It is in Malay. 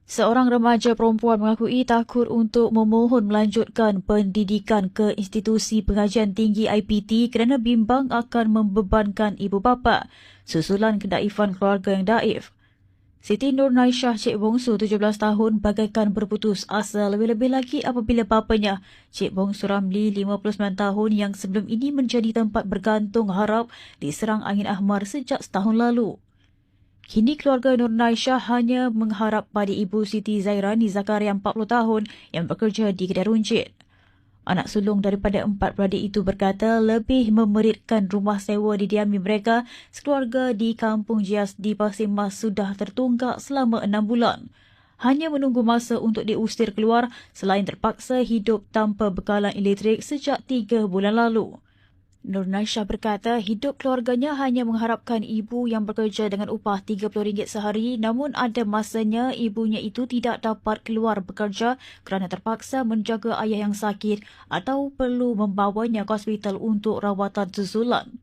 Seorang remaja perempuan mengakui takut untuk memohon melanjutkan pendidikan ke institusi pengajian tinggi IPT kerana bimbang akan membebankan ibu bapa susulan kedaifan keluarga yang daif. Siti Nur Naisyah Cik Bongsu 17 tahun bagaikan berputus asa lebih-lebih lagi apabila bapanya Cik Bongsu Ramli 59 tahun yang sebelum ini menjadi tempat bergantung harap diserang angin ahmar sejak setahun lalu. Kini keluarga Nur Naisyah hanya mengharap pada ibu Siti Zairani Zakaria 40 tahun yang bekerja di kedai runcit. Anak sulung daripada 4 beradik itu berkata lebih memeritkan rumah sewa didiami mereka sekeluarga di Kampung Jias di Pasir Mas sudah tertunggak selama 6 bulan. Hanya menunggu masa untuk diusir keluar selain terpaksa hidup tanpa bekalan elektrik sejak 3 bulan lalu. Nur Naisyah berkata hidup keluarganya hanya mengharapkan ibu yang bekerja dengan upah RM30 sehari, namun ada masanya ibunya itu tidak dapat keluar bekerja kerana terpaksa menjaga ayah yang sakit atau perlu membawanya ke hospital untuk rawatan susulan.